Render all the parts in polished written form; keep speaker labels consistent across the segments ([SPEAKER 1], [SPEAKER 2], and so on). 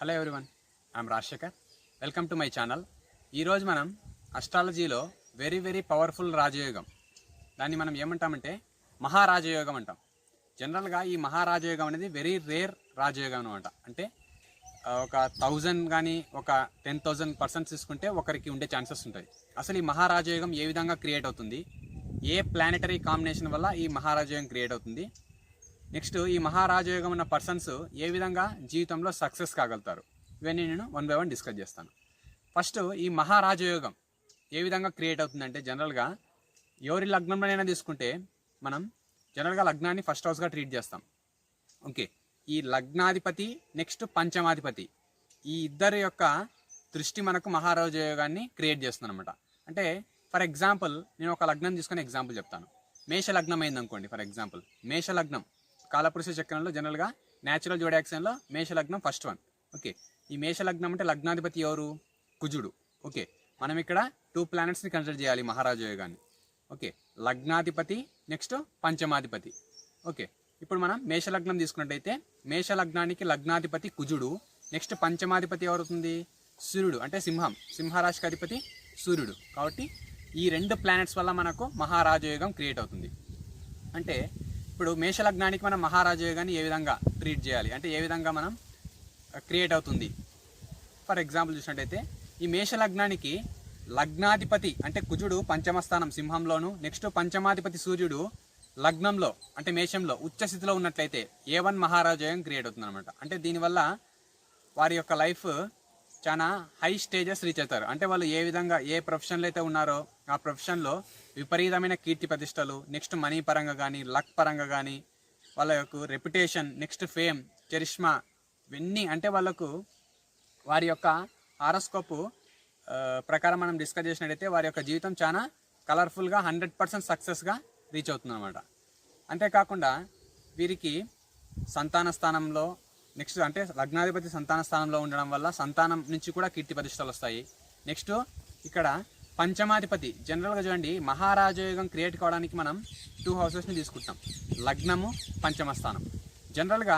[SPEAKER 1] Hello everyone, I'm Rajasekhar. Welcome to my channel. ఈరోజు మనం అస్ట్రాలజీలో very powerful రాజయోగం, దాన్ని మనం ఏమంటామంటే మహారాజయోగం అంటాం. జనరల్గా ఈ మహారాజయోగం అనేది వెరీ రేర్ రాజయోగం అనమాట. అంటే ఒక 1000 కానీ ఒక 10,000 పర్సన్స్ తీసుకుంటే ఒకరికి ఉండే ఛాన్సెస్ ఉంటాయి. అసలు ఈ మహారాజయోగం ఏ విధంగా క్రియేట్ అవుతుంది, ఏ ప్లానెటరీ కాంబినేషన్ వల్ల ఈ మహారాజయోగం క్రియేట్ అవుతుంది, నెక్స్ట్ ఈ మహారాజయోగం ఉన్న పర్సన్స్ ఏ విధంగా జీవితంలో సక్సెస్ కాగలుగుతారు, ఇవన్నీ నేను 1 by 1 డిస్కస్ చేస్తాను. ఫస్ట్ ఈ మహారాజయోగం ఏ విధంగా క్రియేట్ అవుతుందంటే, జనరల్గా ఎవరి లగ్నంలోనైనా తీసుకుంటే మనం జనరల్గా లగ్నాన్ని ఫస్ట్ హౌస్గా ట్రీట్ చేస్తాం. ఓకే, ఈ లగ్నాధిపతి నెక్స్ట్ పంచమాధిపతి ఈ ఇద్దరి యొక్క దృష్టి మనకు మహారాజయోగాన్ని క్రియేట్ చేస్తుంది అనమాట. అంటే ఫర్ ఎగ్జాంపుల్ నేను ఒక లగ్నం తీసుకొని ఎగ్జాంపుల్ చెప్తాను. మేష లగ్నం అయిందనుకోండి. ఫర్ ఎగ్జాంపుల్ మేష లగ్నం కాలపురుష చక్రంలో జనరల్గా న్యాచురల్ జోడాక్సన్లో మేషలగ్నం ఫస్ట్ వన్. ఓకే, ఈ మేషలగ్నం అంటే లగ్నాధిపతి ఎవరు? కుజుడు. ఓకే, మనం ఇక్కడ 2 ప్లానెట్స్ని కన్సిడర్ చేయాలి మహారాజయోగాన్ని. ఓకే, లగ్నాధిపతి నెక్స్ట్ పంచమాధిపతి. ఓకే, ఇప్పుడు మనం మేషలగ్నం తీసుకున్నట్టయితే మేషలగ్నానికి లగ్నాధిపతి కుజుడు, నెక్స్ట్ పంచమాధిపతి ఎవరుతుంది? సూర్యుడు. అంటే సింహరాశికి అధిపతి సూర్యుడు. కాబట్టి ఈ 2 ప్లానెట్స్ వల్ల మనకు మహారాజయోగం క్రియేట్ అవుతుంది. అంటే ఇప్పుడు మేషలగ్నానికి మనం మహారాజయోగాన్ని ఏ విధంగా ట్రీట్ చేయాలి, అంటే ఏ విధంగా మనం క్రియేట్ అవుతుంది. ఫర్ ఎగ్జాంపుల్ చూసినట్టయితే ఈ మేషలగ్నానికి లగ్నాధిపతి అంటే కుజుడు పంచమ స్థానం సింహంలోను, నెక్స్ట్ పంచమాధిపతి సూర్యుడు లగ్నంలో అంటే మేషంలో ఉచ్చస్థితిలో ఉన్నట్లయితే A1 మహారాజయోగం క్రియేట్ అవుతుంది అనమాట. అంటే దీనివల్ల వారి యొక్క లైఫ్ చాలా హై స్టేజెస్ రీచ్ అవుతారు. అంటే వాళ్ళు ఏ విధంగా ఏ ప్రొఫెషన్లో అయితే ఉన్నారో ఆ ప్రొఫెషన్లో విపరీతమైన కీర్తి ప్రతిష్టలు, నెక్స్ట్ మనీ పరంగా కానీ లక్ పరంగా కానీ వాళ్ళ యొక్క రెప్యుటేషన్, నెక్స్ట్ ఫేమ్, చరిష్మా ఇవన్నీ అంటే వాళ్ళకు వారి యొక్క హారోస్కోప్ ప్రకారం మనం డిస్కస్ చేసినట్టయితే వారి యొక్క జీవితం చాలా కలర్ఫుల్గా 100% సక్సెస్గా రీచ్ అవుతుంది అనమాట. అంతేకాకుండా వీరికి సంతాన స్థానంలో నెక్స్ట్ అంటే లగ్నాధిపతి సంతాన స్థానంలో ఉండడం వల్ల సంతానం నుంచి కూడా కీర్తి ప్రతిష్టలు వస్తాయి. నెక్స్ట్ ఇక్కడ పంచమాధిపతి జనరల్గా చూడండి, మహారాజయోగం క్రియేట్ కావడానికి మనం 2 హౌసెస్ని తీసుకుంటాం, లగ్నము పంచమ స్థానం. జనరల్గా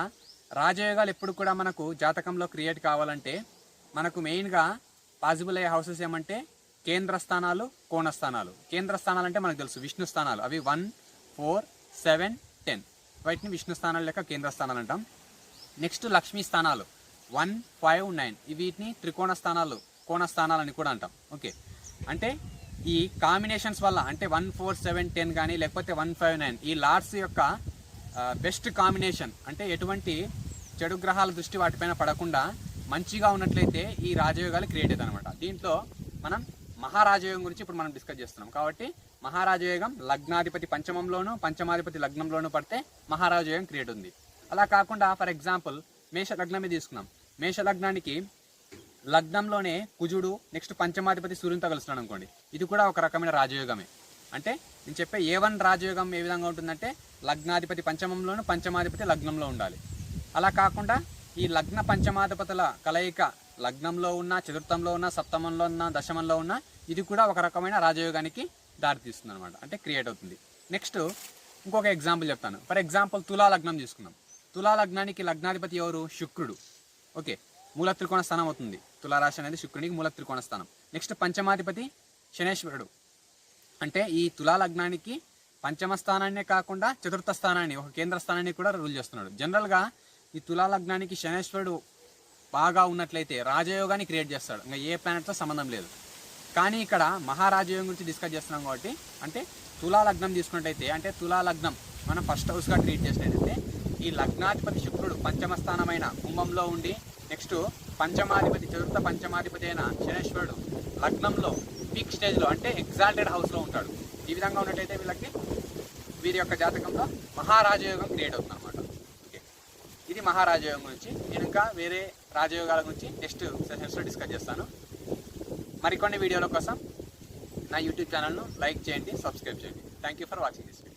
[SPEAKER 1] రాజయోగాలు ఎప్పుడు కూడా మనకు జాతకంలో క్రియేట్ కావాలంటే మనకు మెయిన్గా పాసిబుల్ అయ్యే హౌసెస్ ఏమంటే కేంద్ర స్థానాలు, కోణ స్థానాలు. కేంద్ర స్థానాలు అంటే మనకు తెలుసు విష్ణు స్థానాలు, అవి 1, 4, 7, 10 వాటిని విష్ణు స్థానాలు లేక కేంద్ర స్థానాలు అంటాం. నెక్స్ట్ లక్ష్మీ స్థానాలు 1, 5, 9 వీటిని త్రికోణ స్థానాలు, కోణ స్థానాలు అని కూడా అంటాం. ఓకే, అంటే ఈ కాంబినేషన్స్ వల్ల అంటే 1, 4, 7, 10 కానీ లేకపోతే 1, 5, 9 ఈ లార్డ్స్ యొక్క బెస్ట్ కాంబినేషన్ అంటే ఎటువంటి చెడు గ్రహాల దృష్టి వాటిపైన పడకుండా మంచిగా ఉన్నట్లయితే ఈ రాజయోగాలు క్రియేట్ అవుతాయి అనమాట. దీంట్లో మనం మహారాజయోగం గురించి ఇప్పుడు మనం డిస్కస్ చేస్తున్నాం. కాబట్టి మహారాజయోగం లగ్నాధిపతి పంచమంలోను పంచమాధిపతి లగ్నంలోను పడితే మహారాజయోగం క్రియేట్ ఉంది. అలా కాకుండా ఫర్ ఎగ్జాంపుల్ మేష లగ్నమే తీసుకున్నాం. మేష లగ్నానికి లగ్నంలోనే కుజుడు నెక్స్ట్ పంచమాధిపతి సూర్యునితో కలుస్తున్నాడు అనుకోండి, ఇది కూడా ఒక రకమైన రాజయోగమే. అంటే నేను చెప్పే A1 రాజయోగం ఏ విధంగా ఉంటుందంటే లగ్నాధిపతి పంచమంలోను పంచమాధిపతి లగ్నంలో ఉండాలి. అలా కాకుండా ఈ లగ్న పంచమాధిపతుల కలయిక లగ్నంలో ఉన్న, చతుర్థంలో ఉన్న, సప్తమంలో ఉన్న, దశమంలో ఉన్న ఇది కూడా ఒక రకమైన రాజయోగానికి దారితీస్తుంది అనమాట, అంటే క్రియేట్ అవుతుంది. నెక్స్ట్ ఇంకొక ఎగ్జాంపుల్ చెప్తాను. ఫర్ ఎగ్జాంపుల్ తులా లగ్నం తీసుకున్నాం. తులా లగ్నానికి లగ్నాధిపతి ఎవరు? శుక్రుడు. ఓకే, మూల త్రికోణ స్థానం అవుతుంది. తులారాశి అనేది శుక్రునికి మూల త్రికోణ స్థానం. నెక్స్ట్ పంచమాధిపతి శనేశ్వరుడు. అంటే ఈ తులా లగ్నానికి పంచమ స్థానాన్నే కాకుండా చతుర్థ స్థానాన్ని, ఒక కేంద్ర స్థానాన్ని కూడా రూల్ చేస్తున్నాడు. జనరల్గా ఈ తులా లగ్నానికి శనేశ్వరుడు బాగా ఉన్నట్లయితే రాజయోగాన్ని క్రియేట్ చేస్తాడు, ఇంకా ఏ ప్లానెట్తో సంబంధం లేదు. కానీ ఇక్కడ మహారాజయోగం గురించి డిస్కస్ చేస్తున్నాం కాబట్టి అంటే తులా లగ్నం తీసుకున్నట్టయితే అంటే తులా లగ్నం మనం ఫస్ట్ హౌస్గా ట్రీట్ చేసినట్టయితే ఈ లగ్నాధిపతి శుక్రుడు పంచమ స్థానమైన కుంభంలో ఉండి నెక్స్ట్ పంచమాధిపతి చతుర్థ పంచమాధిపతి అయిన శనేశ్వరుడు లగ్నంలో పీక్ స్టేజ్లో అంటే ఎగ్జాల్టెడ్ హౌస్లో ఉంటాడు. ఈ విధంగా ఉన్నట్టయితే వీరి యొక్క జాతకంలో మహారాజయోగం క్రియేట్ అవుతుంది అనమాట. ఓకే, ఇది మహారాజయోగం గురించి. నేను ఇంకా వేరే రాజయోగాల గురించి నెక్స్ట్ సెషన్స్లో డిస్కస్ చేస్తాను. మరికొన్ని వీడియోల కోసం నా యూట్యూబ్ ఛానల్ను లైక్ చేయండి, సబ్స్క్రైబ్ చేయండి. Thank you for watching this video.